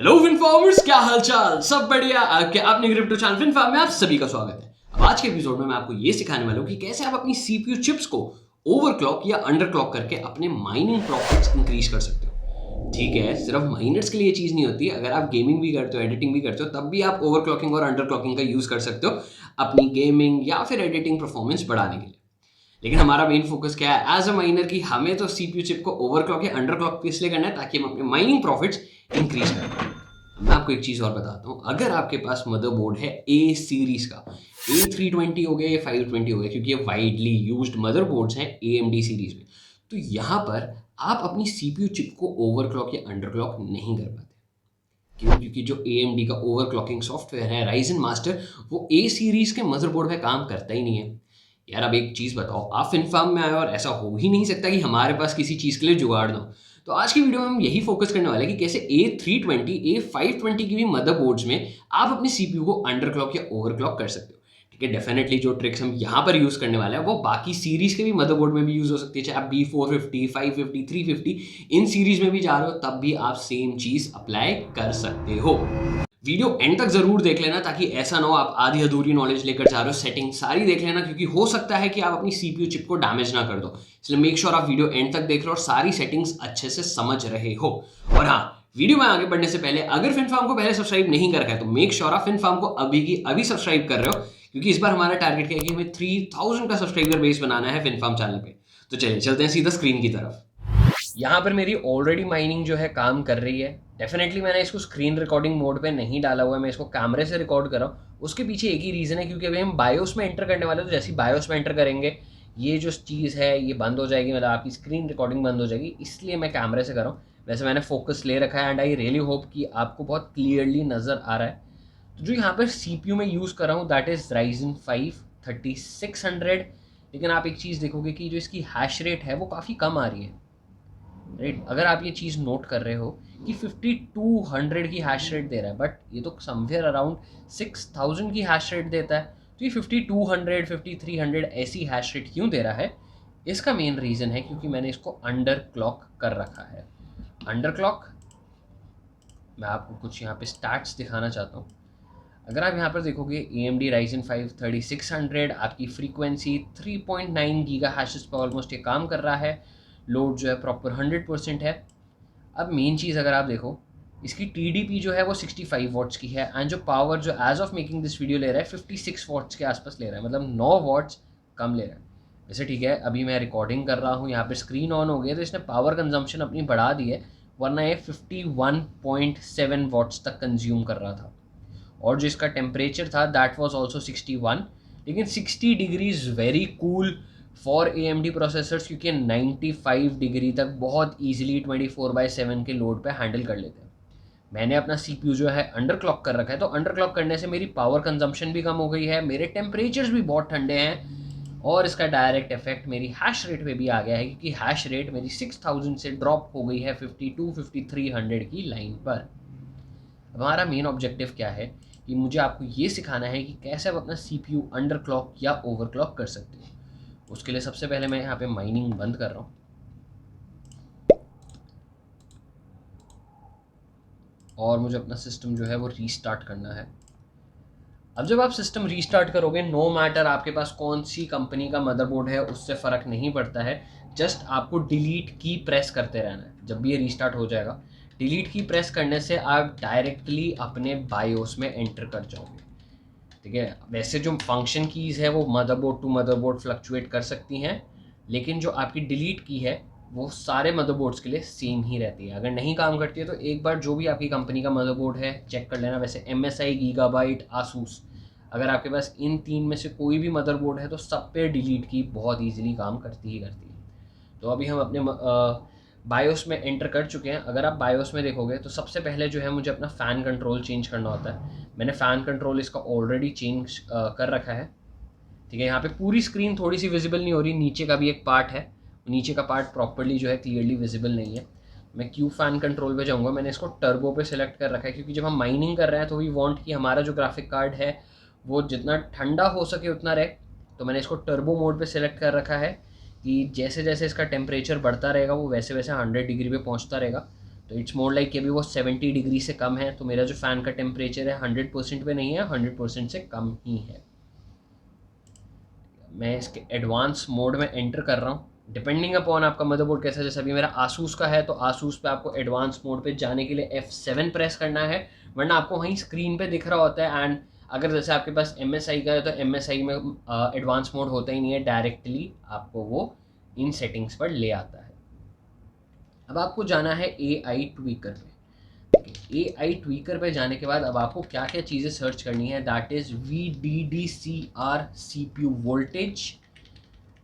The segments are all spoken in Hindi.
हेलो फिनफार्मर्स, क्या हालचाल? सब बढ़िया। आपके अपने क्रिप्टो चैनल फिनफार्म में आप सभी का स्वागत है। अब आज के एपिसोड में मैं आपको ये सिखाने वाला हूँ कि कैसे आप अपनी सीपीयू चिप्स को ओवरक्लॉक या अंडरक्लॉक करके अपने माइनिंग प्रॉफिट्स इंक्रीज कर सकते हो। ठीक है, सिर्फ माइनर्स के लिए ये चीज़ नहीं होती। अगर आप गेमिंग भी करते हो, एडिटिंग भी करते हो, तब भी आप ओवरक्लॉकिंग और अंडरक्लॉकिंग का यूज़ कर सकते हो अपनी गेमिंग या फिर एडिटिंग परफॉर्मेंस बढ़ाने के लिए। लेकिन हमारा मेन फोकस क्या है एज अ माइनर की हमें तो सीपीयू चिप को ओवरक्लॉक या अंडरक्लॉक इसलिए करना है ताकि हम अपने माइनिंग प्रॉफिट्स इंक्रीज कर पाएं। मैं आपको एक चीज़ और बताता हूँ, अगर आपके पास मदरबोर्ड है ए सीरीज का, A320 हो गया या 520 हो गया, क्योंकि ये वाइडली यूज्ड मदरबोर्ड्स हैं AMD सीरीज में, तो यहाँ पर आप अपनी सीपीयू चिप को ओवरक्लॉक या अंडरक्लॉक नहीं कर पाते। क्यों? क्योंकि जो AMD का ओवरक्लॉकिंग सॉफ्टवेयर है राइजन मास्टर, वो A सीरीज के मदरबोर्ड में काम करता ही नहीं है। यार अब एक चीज़ बताओ, आप फिनफार्म में आए और ऐसा हो ही नहीं सकता कि हमारे पास किसी चीज़ के लिए जुगाड़ ना हो। तो आज की वीडियो में हम यही फोकस करने वाले हैं कि कैसे A320, A520 की भी मदरबोर्ड्स में आप अपनी सीपीयू को अंडरक्लॉक या ओवरक्लॉक कर सकते हो। ठीक है, डेफिनेटली जो ट्रिक्स हम यहाँ पर यूज़ करने वाले हैं वो बाकी सीरीज के भी मदरबोर्ड में भी यूज़ हो सकती है। चाहे आप B450, 550, 350 इन सीरीज में भी जा रहे हो, तब भी आप सेम चीज़ अप्लाई कर सकते हो। वीडियो एंड तक जरूर देख लेना, ताकि ऐसा ना हो आप आधी अधूरी नॉलेज लेकर जा रहे हो। सेटिंग सारी देख लेना, क्योंकि हो सकता है कि आप अपनी सीपीयू चिप को डैमेज ना कर दो। इसलिए मेक श्योर आप वीडियो एंड तक देख लो और सारी सेटिंग्स अच्छे से समझ रहे हो। और हाँ, वीडियो में आगे बढ़ने से पहले अगर फिनफार्म को पहले सब्सक्राइब नहीं कर रखा है तो मेक श्योर आप फिनफार्म को अभी की अभी सब्सक्राइब कर रहे हो, क्योंकि इस बार हमारा टारगेट क्या है कि हमें 3000 का सब्सक्राइबर बेस बनाना है फिनफार्म चैनल पे। तो चलिए चलते हैं सीधा स्क्रीन की तरफ। यहाँ पर मेरी ऑलरेडी माइनिंग जो है काम कर रही है। डेफिनेटली मैंने इसको स्क्रीन रिकॉर्डिंग मोड पे नहीं डाला हुआ है, मैं इसको कैमरे से रिकॉर्ड कर रहा हूँ। उसके पीछे एक ही रीज़न है, क्योंकि अभी हम बायोस में एंटर करने वाले हैं। तो जैसे ही बायोस में एंटर करेंगे ये जो चीज़ है ये बंद हो जाएगी, मतलब आपकी स्क्रीन रिकॉर्डिंग बंद हो जाएगी, इसलिए मैं कैमरे से कर रहा हूँ। वैसे मैंने फोकस ले रखा है एंड आई रियली होप कि आपको बहुत क्लियरली नज़र आ रहा है। तो जो यहाँ पर CPU में यूज़ कर रहा हूँ दैट इज़ Ryzen 5 3600। लेकिन आप एक चीज़ देखोगे कि जो इसकी हैश रेट है वो काफ़ी कम आ रही है। राइट, अगर आप ये चीज़ नोट कर रहे हो कि 5200 की हैश रेट दे रहा है, बट ये तो समवेयर अराउंड 6000 की हैश रेट देता है। तो ये 5200 5300 ऐसी हैश रेट क्यों दे रहा है? इसका मेन रीज़न है क्योंकि मैंने इसको अंडर क्लॉक कर रखा है। अंडर क्लॉक, मैं आपको कुछ यहाँ पे स्टैट्स दिखाना चाहता हूँ। अगर आप यहाँ पर देखोगे AMD Ryzen 5 3600, आपकी फ्रीक्वेंसी 3.9 गीगा हैशेस पर ऑलमोस्ट ये काम कर रहा है। लोड जो है प्रॉपर 100% है। अब मेन चीज़ अगर आप देखो, इसकी TDP जो है वो 65 वॉट्स की है एंड जो पावर जो as of making this video ले रहा है 56 वॉट्स के आसपास ले रहा है, मतलब 9 वॉट्स कम ले रहा है। वैसे ठीक है, अभी मैं रिकॉर्डिंग कर रहा हूँ, यहाँ पे स्क्रीन ऑन हो गया तो इसने पावर कंजम्पशन अपनी बढ़ा दी है, वरना ये 51.7 वॉट्स तक कंज्यूम कर रहा था। और जो इसका टेम्परेचर था दैट वाज आल्सो 61। लेकिन 60 degree is very cool for AMD processors, क्योंकि 95 डिग्री तक बहुत ईजिली 24/7 के लोड पे हैंडल कर लेते हैं। मैंने अपना CPU जो है अंडर क्लॉक कर रखा है, तो अंडर क्लॉक करने से मेरी पावर कंजम्पशन भी कम हो गई है, मेरे टेम्परेचर्स भी बहुत ठंडे हैं, और इसका डायरेक्ट इफेक्ट मेरी हैश रेट पे भी आ गया है, क्योंकि हैश रेट मेरी 6000 से ड्रॉप हो गई है 52-5300 की लाइन पर। हमारा मेन ऑब्जेक्टिव क्या है कि मुझे आपको ये सिखाना है कि कैसे आप अपना CPU अंडर क्लॉक या ओवर क्लॉक कर सकते हो। उसके लिए सबसे पहले मैं यहाँ पे माइनिंग बंद कर रहा हूँ और मुझे अपना सिस्टम जो है वो रीस्टार्ट करना है। अब जब आप सिस्टम रीस्टार्ट करोगे, नो मैटर आपके पास कौन सी कंपनी का मदरबोर्ड है उससे फ़र्क नहीं पड़ता है, जस्ट आपको डिलीट की प्रेस करते रहना है। जब भी ये रीस्टार्ट हो जाएगा, डिलीट की प्रेस करने से आप डायरेक्टली अपने बायोस में एंटर कर जाओगे। ठीक है, वैसे जो फंक्शन कीज़ है वो मदरबोर्ड टू मदरबोर्ड फ्लक्चुएट कर सकती हैं, लेकिन जो आपकी डिलीट की है वो सारे मदरबोर्ड्स के लिए सेम ही रहती है। अगर नहीं काम करती है तो एक बार जो भी आपकी कंपनी का मदरबोर्ड है चेक कर लेना। वैसे MSI, गीगाबाइट, आसूस, अगर आपके पास इन तीन में से कोई भी मदरबोर्ड है तो सब पे डिलीट की बहुत ईजिली काम करती ही करती है। तो अभी हम अपने बायोस में एंटर कर चुके हैं। अगर आप बायोस में देखोगे तो सबसे पहले जो है मुझे अपना फ़ैन कंट्रोल चेंज करना होता है। मैंने फ़ैन कंट्रोल इसका ऑलरेडी चेंज कर रखा है। ठीक है, यहाँ पे पूरी स्क्रीन थोड़ी सी विजिबल नहीं हो रही, नीचे का भी एक पार्ट है, नीचे का पार्ट प्रॉपर्ली जो है क्लियरली विजिबल नहीं है। मैं क्यू फ़ैन कंट्रोल पे जाऊँगा। मैंने इसको टर्बो पे सिलेक्ट कर रखा है, क्योंकि जब हम माइनिंग कर रहे हैं तो वी वांट कि हमारा जो ग्राफिक कार्ड है वो जितना ठंडा हो सके उतना रहे। तो मैंने इसको टर्बो मोड पे सिलेक्ट कर रखा है कि जैसे जैसे इसका टेम्परेचर बढ़ता रहेगा वो वैसे वैसे 100 डिग्री पे पहुंचता रहेगा। तो इट्स मोर लाइक कि अभी वो 70 डिग्री से कम है, तो मेरा जो फ़ैन का टेम्परेचर है 100% पे नहीं है, 100% से कम ही है। मैं इसके एडवांस मोड में एंटर कर रहा हूँ, डिपेंडिंग अपॉन आपका मदरबोर्ड कैसा है। जैसे अभी मेरा आसूस का है, तो आसूस पे आपको एडवांस मोड पे जाने के लिए F7 प्रेस करना है, वरना आपको वहीं स्क्रीन पे दिख रहा होता है। एंड अगर जैसे आपके पास MSI का है तो MSI में एडवांस मोड होता ही नहीं है, डायरेक्टली आपको वो इन सेटिंग्स पर ले आता है। अब आपको जाना है AI ट्वीकर पे। AI ट्वीकर पे जाने के बाद अब आपको क्या क्या चीज़ें सर्च करनी है, that is VDDCR CPU voltage,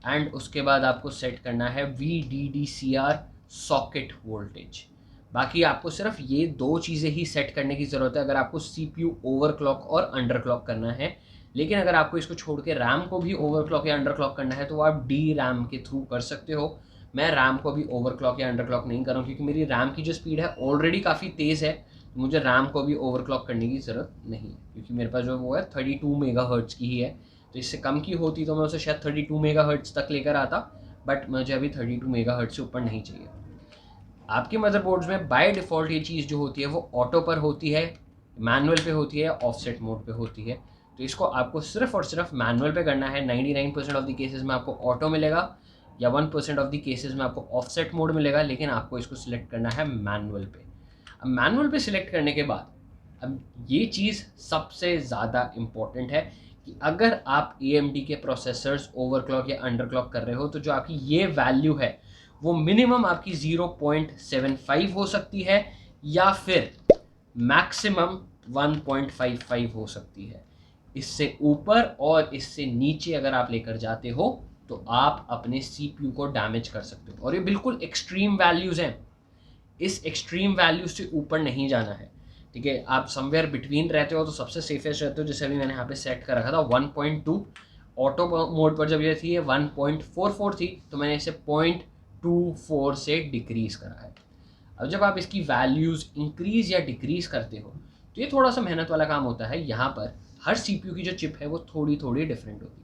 and उसके बाद आपको सेट करना है VDDCR सॉकेट वोल्टेज। बाकी आपको सिर्फ ये दो चीज़ें ही सेट करने की ज़रूरत है अगर आपको CPU ओवरक्लॉक और अंडरक्लॉक करना है। लेकिन अगर आपको इसको छोड़ के रैम को भी ओवरक्लॉक या अंडरक्लॉक करना है तो आप DRAM के थ्रू कर सकते हो। मैं रैम को भी ओवरक्लॉक या अंडरक्लॉक नहीं कर रहा हूँ, क्योंकि मेरी रैम की जो स्पीड है ऑलरेडी काफ़ी तेज़ है, मुझे रैम को भी ओवरक्लॉक करने की ज़रूरत नहीं है, क्योंकि मेरे पास जो वो है 32 मेगाहर्ट्ज़ की ही है। तो इससे कम की होती तो मैं उसे शायद 32 मेगाहर्ट्ज़ तक लेकर आता, बट मुझे अभी 32 मेगाहर्ट्ज़ से ऊपर नहीं चाहिए। आपके मदरबोर्ड्स में बाय डिफ़ॉल्ट ये चीज़ जो होती है वो ऑटो पर होती है, मैनुअल पे होती है, ऑफसेट मोड पे होती है। तो इसको आपको सिर्फ और सिर्फ मैनुअल पे करना है। 99% ऑफ द केसेस में आपको ऑटो मिलेगा, या 1% ऑफ द केसेस में आपको ऑफसेट मोड मिलेगा, लेकिन आपको इसको सिलेक्ट करना है मैनुअल पे। अब मैनुअल पे सिलेक्ट करने के बाद अब ये चीज़ सबसे ज़्यादा इम्पॉर्टेंट है कि अगर आप AMD के प्रोसेसर्स ओवरक्लॉक या अंडरक्लॉक कर रहे हो तो जो आपकी ये वैल्यू है वो मिनिमम आपकी 0.75 हो सकती है, या फिर मैक्सिमम 1.55 हो सकती है। इससे ऊपर और इससे नीचे अगर आप लेकर जाते हो तो आप अपने CPU को डैमेज कर सकते हो, और ये बिल्कुल एक्सट्रीम वैल्यूज़ हैं। इस एक्सट्रीम वैल्यूज से ऊपर नहीं जाना है, ठीक है। आप समवेयर बिटवीन रहते हो तो सबसे सेफेस्ट रहते हो। जैसे अभी मैंने यहाँ पे सेट कर रखा था 1.2, ऑटो मोड पर जब ये थी ये 1.44 थी, तो मैंने इसे 0.24 से डिक्रीज़ करा है। अब जब आप इसकी वैल्यूज़ इंक्रीज़ या डिक्रीज़ करते हो तो ये थोड़ा सा मेहनत वाला काम होता है। यहाँ पर हर CPU की जो चिप है वो थोड़ी थोड़ी डिफरेंट होती है।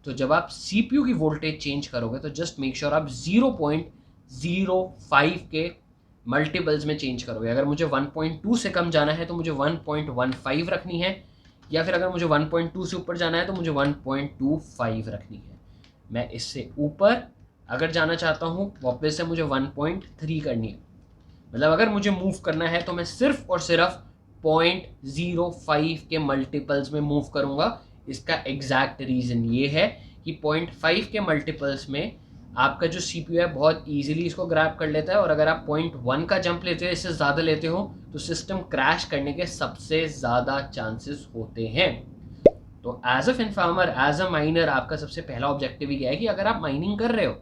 तो जब आप CPU की वोल्टेज चेंज करोगे तो जस्ट मेक श्योर आप 0.05 के मल्टीपल्स में चेंज करोगे। अगर मुझे 1.2 से कम जाना है तो मुझे 1.15 रखनी है, या फिर अगर मुझे 1.2 से ऊपर जाना है तो मुझे 1.25 रखनी है। मैं इससे ऊपर अगर जाना चाहता हूँ वापस से मुझे 1.3 करनी है। मतलब अगर मुझे मूव करना है तो मैं सिर्फ और सिर्फ 0.05 के मल्टीपल्स में मूव करूँगा। इसका एग्जैक्ट रीज़न ये है कि 0.5 के मल्टीपल्स में आपका जो CPU है बहुत इजीली इसको ग्रैब कर लेता है, और अगर आप 0.1 का जंप लेते हो, इससे ज़्यादा लेते हो, तो सिस्टम क्रैश करने के सबसे ज़्यादा चांसेस होते हैं। तो as a finfarmer, as a minor, आपका सबसे पहला ऑब्जेक्टिव ही क्या है कि अगर आप माइनिंग कर रहे हो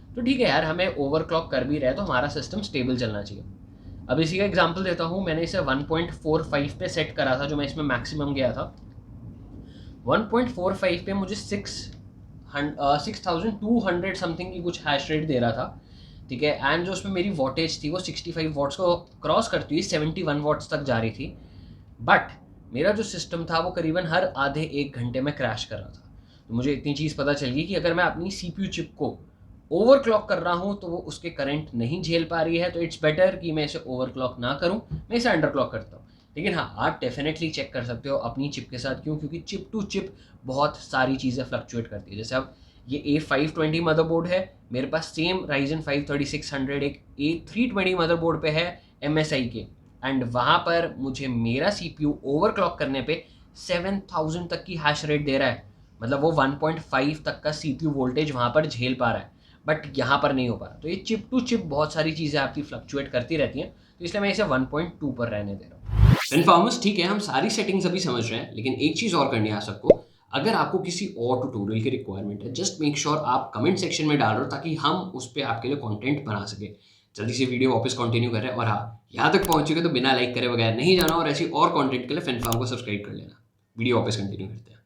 तो ठीक है यार, हमें ओवरक्लॉक कर भी रहे तो हमारा सिस्टम स्टेबल चलना चाहिए। अब इसी का एग्जांपल देता हूँ। मैंने इसे 1.45 पे सेट करा था, जो मैं इसमें मैक्सिमम गया था। 1.45 पे मुझे 6200 समथिंग की कुछ हैश रेट दे रहा था, ठीक है। एंड जो उसमें मेरी वॉटेज थी वो 65 वॉट्स को क्रॉस करती हुई 71 वॉट्स तक जा रही थी। बट मेरा जो सिस्टम था वो करीबन हर आधे एक घंटे में क्रैश कर रहा था। तो मुझे इतनी चीज़ पता चल गई कि अगर मैं अपनी CPU चिप को ओवरक्लॉक कर रहा हूँ तो वो उसके करंट नहीं झेल पा रही है, तो इट्स बेटर कि मैं इसे ओवरक्लॉक ना करूँ, मैं इसे अंडरक्लॉक करता हूँ। लेकिन हाँ, आप डेफिनेटली चेक कर सकते हो अपनी चिप के साथ। क्यों? क्योंकि चिप टू चिप बहुत सारी चीज़ें फ्लक्चुएट करती है। जैसे अब ये A520 मदरबोर्ड है, मेरे पास सेम Ryzen 5 3600 एक A320 मदरबोर्ड पे है MSI के, एंड वहाँ पर मुझे मेरा CPU ओवरक्लॉक करने पे 7000 तक की हैश रेट दे रहा है। मतलब वो 1.5 तक का CPU वोल्टेज वहाँ पर झेल पा रहा है, बट यहाँ पर नहीं हो पा रहा। तो ये चिप टू चिप बहुत सारी चीज़ें आपकी फ्लक्चुएट करती रहती हैं, तो इसलिए मैं इसे 1.2 पर रहने दे रहा हूँ। इन्फॉर्मर्स, ठीक है, हम सारी सेटिंग्स अभी समझ रहे हैं, लेकिन एक चीज़ और करनी है आप सबको। अगर आपको किसी और ट्यूटोरियल की रिक्वायरमेंट है, जस्ट मेक श्योर आप कमेंट सेक्शन में डाल रहे हो, ताकि हम उस पर आपके लिए कंटेंट बना सके। जल्दी से वीडियो वापस कंटिन्यू करें, और हाँ, यहाँ तक पहुँच चुके तो बिना लाइक करे बगैर नहीं जाना, और ऐसी और कंटेंट के लिए फिनफार्म को सब्सक्राइब कर लेना। वीडियो वापस कंटिन्यू करते हैं।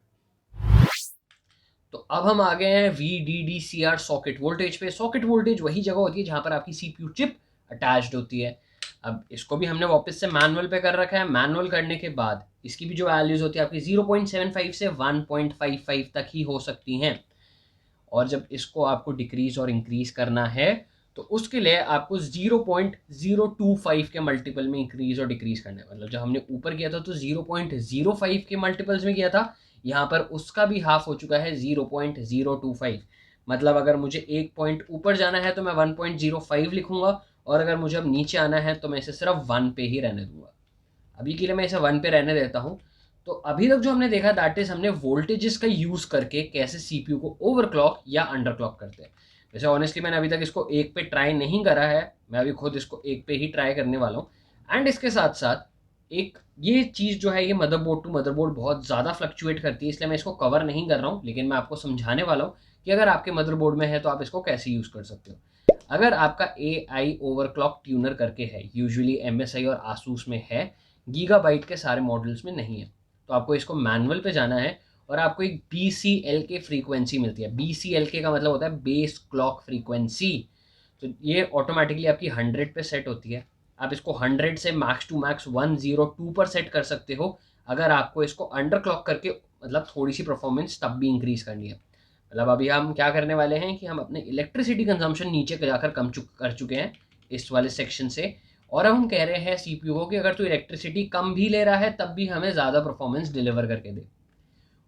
तो अब हम आ गए हैं VDDCR सॉकेट वोल्टेज पे। सॉकेट वोल्टेज वही जगह होती है जहाँ पर आपकी CPU चिप अटैच्ड होती है। अब इसको भी हमने वापस से मैनुअल पे कर रखा है। मैनुअल करने के बाद इसकी भी जो वैल्यूज़ होती है आपकी 0.75 से 1.55 तक ही हो सकती हैं। और जब इसको आपको डिक्रीज़ और इंक्रीज़ करना है तो उसके लिए आपको 0.025 के मल्टीपल में इंक्रीज और डिक्रीज करना है। मतलब जब हमने ऊपर किया था तो 0.05 के मल्टीपल्स में किया था, यहाँ पर उसका भी हाफ हो चुका है 0.025। मतलब अगर मुझे एक पॉइंट ऊपर जाना है तो मैं 1.05 लिखूंगा, और अगर मुझे अब नीचे आना है तो मैं इसे सिर्फ 1 पे ही रहने दूंगा। अभी के लिए मैं इसे 1 पे रहने देता हूँ। तो अभी तक जो हमने देखा दैट इज हमने वोल्टेजेस का यूज़ करके कैसे सीपीयू को ओवरक्लॉक या अंडरक्लॉक करते हैं। वैसे ऑनेस्टली मैंने अभी तक इसको एक पे ट्राई नहीं करा है, मैं अभी खुद इसको एक पे ही ट्राई करने वाला हूँ। एंड इसके साथ साथ एक ये चीज़ जो है, ये मदरबोर्ड टू मदरबोर्ड बहुत ज़्यादा फ्लक्चुएट करती है, इसलिए मैं इसको कवर नहीं कर रहा हूँ, लेकिन मैं आपको समझाने वाला हूँ कि अगर आपके मदरबोर्ड में है तो आप इसको कैसे यूज़ कर सकते हो। अगर आपका AI ओवरक्लॉक ट्यूनर करके है, यूजुअली MSI और आसूस में है, गीगाबाइट के सारे मॉडल्स में नहीं है, तो आपको इसको मैनुअल पे जाना है और आपको एक BCLK फ्रीक्वेंसी मिलती है। BCLK का मतलब होता है बेस क्लॉक फ्रीक्वेंसी। तो ये ऑटोमेटिकली आपकी 100 पे सेट होती है। आप इसको 100 से मैक्स टू मैक्स 102 पर सेट कर सकते हो, अगर आपको इसको अंडर क्लॉक करके मतलब थोड़ी सी परफॉर्मेंस तब भी इंक्रीज करनी है। मतलब अभी हम क्या करने वाले हैं कि हम अपने इलेक्ट्रिसिटी कंजम्पशन नीचे जाकर कम कर चुके हैं इस वाले सेक्शन से, और अब हम कह रहे हैं सीपीयू को कि अगर तू इलेक्ट्रिसिटी कम भी ले रहा है तब भी हमें ज़्यादा परफॉर्मेंस डिलीवर करके दे।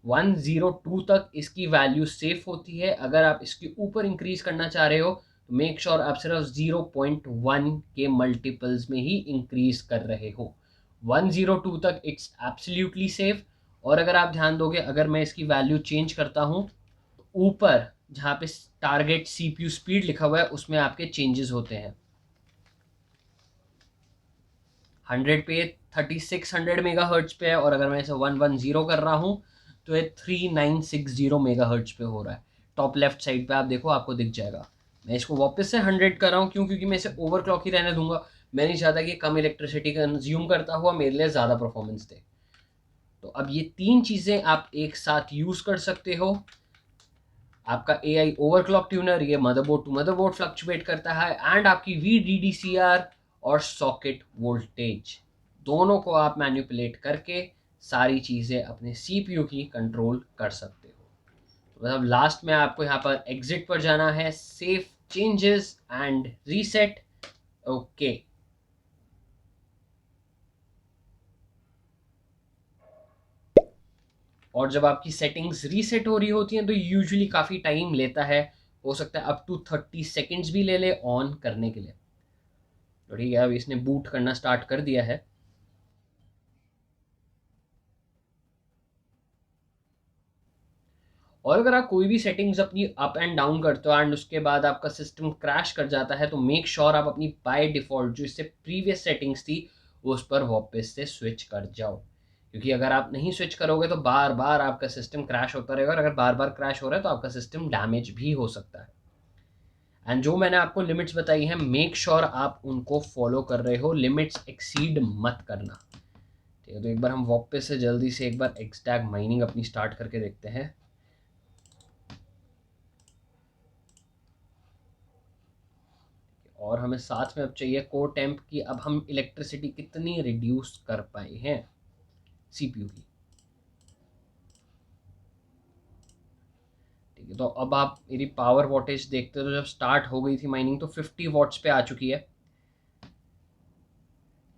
102 तक इसकी वैल्यू सेफ होती है। अगर आप इसके ऊपर इंक्रीज करना चाह रहे हो तो मेक श्योर आप सिर्फ 0.1 के मल्टीपल्स में ही इंक्रीज कर रहे हो। 102 तक इट्स एब्सोल्युटली सेफ। और अगर आप ध्यान दोगे, अगर मैं इसकी वैल्यू चेंज करता हूँ तो ऊपर जहाँ पे टारगेट सीपीयू स्पीड लिखा हुआ है उसमें आपके चेंजेस होते हैं। 100 पे 3600 मेगा हर्ट्ज पे है, और अगर मैं इसे 110 कर रहा हूँ तो ये 3960 मेगा हर्ट्ज पे हो रहा है। टॉप लेफ्ट साइड पे आप देखो, आपको दिख जाएगा। मैं इसको वापस से 100 कर रहा हूँ, क्यों? क्योंकि मैं इसे ओवरक्लॉक ही रहने दूंगा। मैं नहीं चाहता कि कम इलेक्ट्रिसिटी कंज्यूम करता हुआ मेरे लिए ज़्यादा परफॉर्मेंस दे। तो अब ये तीन चीज़ें आप एक साथ यूज़ कर सकते हो। आपका AI ओवरक्लॉक ट्यूनर ये मदरबोर्ड टू मदरबोर्ड फ्लक्चुएट करता है, एंड आपकी VDDCR और सॉकेट वोल्टेज दोनों को आप मैनिपुलेट करके सारी चीज़ें अपने CPU की कंट्रोल कर सकते हो। मतलब लास्ट में आपको यहाँ पर एग्जिट पर जाना है, save changes and reset. Okay, और जब आपकी सेटिंग्स रीसेट हो रही होती हैं तो यूजुअली काफ़ी टाइम लेता है, हो सकता है अप टू 30 सेकेंड्स भी ले ले ऑन करने के लिए। तो ठीक है, अब इसने बूट करना स्टार्ट कर दिया है। और अगर आप कोई भी सेटिंग्स अपनी अप एंड डाउन करते हो एंड उसके बाद आपका सिस्टम क्रैश कर जाता है, तो मेक श्योर आप अपनी बाय डिफ़ॉल्ट जो इससे प्रीवियस सेटिंग्स थी उस पर वापस से स्विच कर जाओ। क्योंकि अगर आप नहीं स्विच करोगे तो बार बार आपका सिस्टम क्रैश होता रहेगा, और अगर बार बार क्रैश हो रहा है तो आपका सिस्टम डैमेज भी हो सकता है। एंड जो मैंने आपको लिमिट्स बताई हैं, मेक श्योर आप उनको फॉलो कर रहे हो, लिमिट्स एक्सीड मत करना। ठीक है, तो एक बार हम वापस से जल्दी से एक बार एक्सटैग माइनिंग अपनी स्टार्ट करके देखते हैं। और हमें साथ में अब चाहिए कोर टेम्प की अब हम इलेक्ट्रिसिटी कितनी रिड्यूस कर पाए हैं सीपीयू की। ठीक है, तो अब आप मेरी पावर वॉटेज देखते हो, तो जब स्टार्ट हो गई थी माइनिंग तो 50 वॉट्स पे आ चुकी है।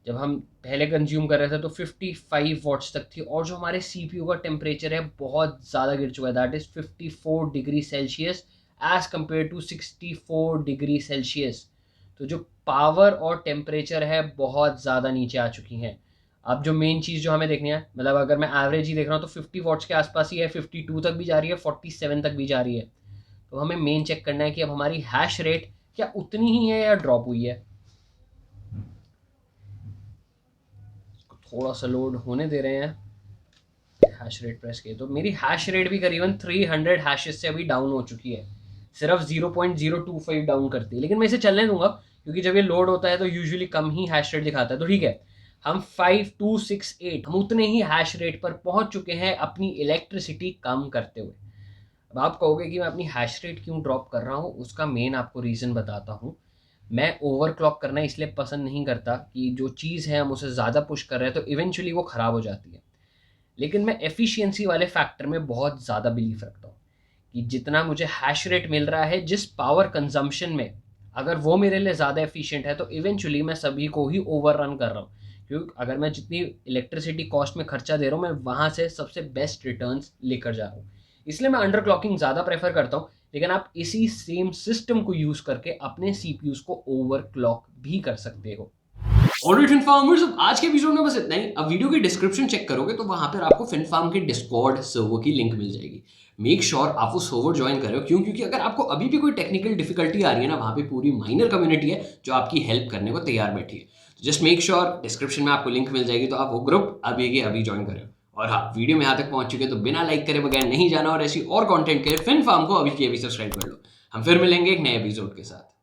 जब हम पहले कंज्यूम कर रहे थे तो 55 वॉट्स तक थी, और जो हमारे सीपीयू का टेम्परेचर है बहुत ज़्यादा गिर चुका है, that is 54 degree Celsius as compared to 64 degree Celsius. तो जो पावर और टेम्परेचर है बहुत ज़्यादा नीचे आ चुकी हैं। अब जो मेन चीज़ जो हमें देखनी है, मतलब अगर मैं एवरेज ही देख रहा हूँ तो 50 वॉट्स के आसपास ही है, 52 तक भी जा रही है, 47 तक भी जा रही है। तो हमें मेन चेक करना है कि अब हमारी हैश रेट क्या उतनी ही है या ड्रॉप हुई है। थोड़ा सा लोड होने दे रहे हैं, हैश रेट प्रेस किए तो मेरी हैश रेट भी करीबन 300 हैशेस से अभी डाउन हो चुकी है। सिर्फ 0.025 डाउन करती है, लेकिन मैं इसे चलने दूंगा क्योंकि जब ये लोड होता है तो यूजुअली कम ही हैश रेट दिखाता है। तो ठीक है, हम 5268 हम उतने ही हैश रेट पर पहुंच चुके हैं अपनी इलेक्ट्रिसिटी कम करते हुए। अब आप कहोगे कि मैं अपनी हैश रेट क्यों ड्रॉप कर रहा हूँ, उसका मेन आपको रीज़न बताता हूँ। मैं ओवरक्लॉक करना इसलिए पसंद नहीं करता कि जो चीज़ है हम उसे ज़्यादा पुश कर रहे हैं तो इवेंचुअली वो ख़राब हो जाती है। लेकिन मैं एफिशिएंसी वाले फैक्टर में बहुत ज़्यादा बिलीव रखता हूँ कि जितना मुझे हैश रेट मिल रहा है, जिस पावर कंजम्पशन में अगर वो मेरे लिए ज़्यादा एफिशिएंट है तो इवेंचुअली मैं सभी को ही ओवररन कर रहा हूँ, क्योंकि अगर मैं जितनी इलेक्ट्रिसिटी कॉस्ट में खर्चा दे रहा हूँ मैं वहाँ से सबसे बेस्ट रिटर्न्स लेकर जा रहा हूँ। इसलिए मैं अंडर क्लॉकिंग ज़्यादा प्रेफर करता हूँ, लेकिन आप इसी सेम सिस्टम को यूज़ करके अपने सीपीयूज को ओवर क्लॉक भी कर सकते हो। ऑलराइट फिनफार्मर्स, अब आज के एपिसोड में बस इतना ही। अब वीडियो की डिस्क्रिप्शन चेक करोगे तो वहां पर आपको फिनफार्म के डिस्कॉर्ड सर्वर की लिंक मिल जाएगी। मेक श्योर आप वो सर्वर ज्वाइन करो, क्यों? क्योंकि अगर आपको अभी भी कोई टेक्निकल डिफिकल्टी आ रही है ना, वहां पे पूरी माइनर कम्युनिटी है जो आपकी हेल्प करने को तैयार बैठी है। जस्ट मेक श्योर डिस्क्रिप्शन में आपको लिंक मिल जाएगी, तो आप वो ग्रुप अभी के अभी ज्वाइन करें। और हाँ, वीडियो में यहाँ तक पहुंच चुके तो बिना लाइक करे बगैर नहीं जाना, और ऐसी और कंटेंट के लिए फिनफार्म को अभी के अभी सब्सक्राइब कर लो। हम फिर मिलेंगे एक नए एपिसोड के साथ।